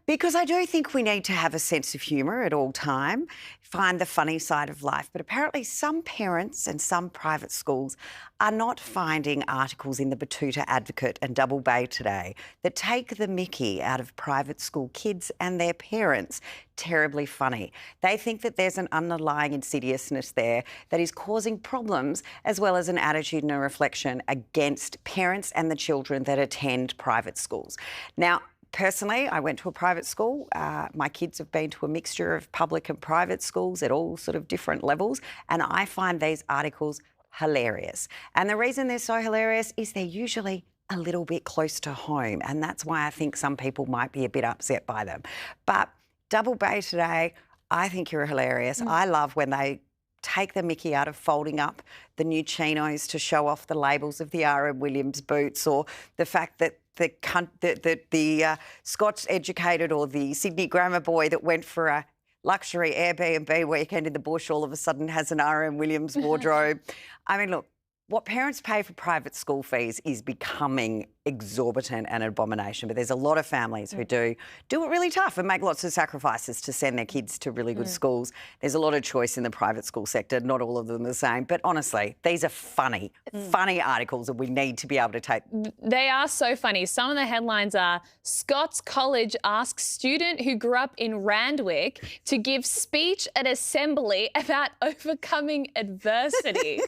Because I do think we need to have a sense of humour at all time, find the funny side of life. But apparently some parents and some private schools are not finding articles in the Batuta Advocate and Double Bay today that take the mickey out of private school kids and their parents terribly funny. They think that there's an underlying insidiousness there that is causing problems, as well as an attitude and a reflection against parents and the children that attend private schools. Now, personally, I went to a private school. My kids have been to a mixture of public and private schools at all sort of different levels, and I find these articles hilarious. And the reason they're so hilarious is they're usually a little bit close to home, and that's why I think some people might be a bit upset by them. But Double Bay today, I think you're hilarious. I love when they take the mickey out of folding up the new chinos to show off the labels of the R.M. Williams boots, or the fact that the Scots-educated or the Sydney grammar boy that went for a luxury Airbnb weekend in the bush all of a sudden has an R.M. Williams wardrobe. I mean, look, what parents pay for private school fees is becoming exorbitant and an abomination, but there's a lot of families who do it really tough and make lots of sacrifices to send their kids to really good schools. There's a lot of choice in the private school sector. Not all of them are the same, but honestly, these are funny articles that we need to be able to take. They are so funny. Some of the headlines are, Scots College asks student who grew up in Randwick to give speech at assembly about overcoming adversity.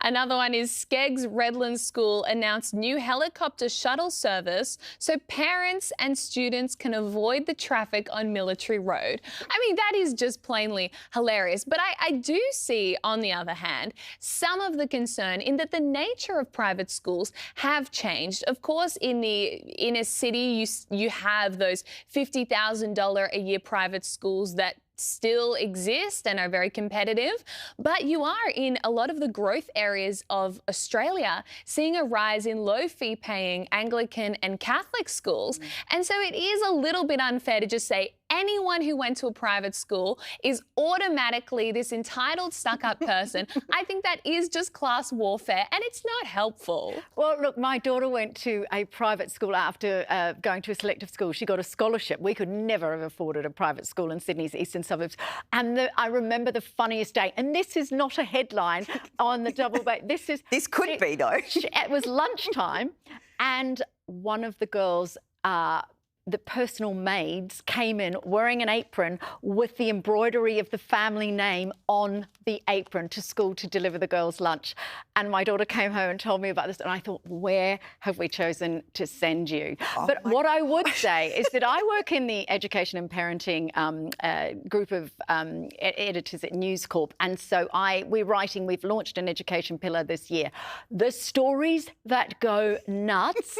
Another one is Skeggs Redlands School announced new helicopter shuttle service so parents and students can avoid the traffic on Military Road. I mean, that is just plainly hilarious. But I do see, on the other hand, some of the concern in that the nature of private schools have changed. Of course, in the inner city, you have those $50,000 a year private schools that still exist and are very competitive, but you are in a lot of the growth areas of Australia seeing a rise in low fee paying Anglican and Catholic schools. And so it is a little bit unfair to just say anyone who went to a private school is automatically this entitled, stuck-up person. I think that is just class warfare, and it's not helpful. Well, look, my daughter went to a private school after going to a selective school. She got a scholarship. We could never have afforded a private school in Sydney's eastern suburbs. And I remember the funniest day, and this is not a headline on the Double Bay. This could be, though. It was lunchtime, and one of the girls, the personal maids, came in wearing an apron with the embroidery of the family name on the apron to school to deliver the girls' lunch. And my daughter came home and told me about this, and I thought, where have we chosen to send you? But what I would say is that I work in the education and parenting group of editors at News Corp, and so we've launched an education pillar this year. The stories that go nuts,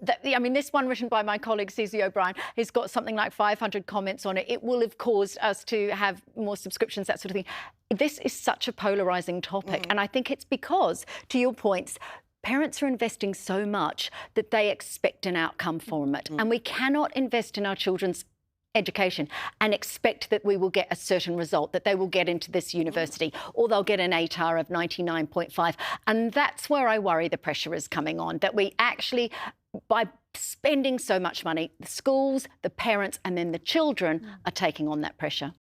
this one written by my colleague Susie O'Brien has got something like 500 comments on it. It will have caused us to have more subscriptions, that sort of thing. This is such a polarising topic, and I think it's because, to your points, parents are investing so much that they expect an outcome from it, and we cannot invest in our children's education and expect that we will get a certain result, that they will get into this university or they'll get an ATAR of 99.5. And that's where I worry the pressure is coming on, that we actually, by spending so much money, the schools, the parents and then the children are taking on that pressure.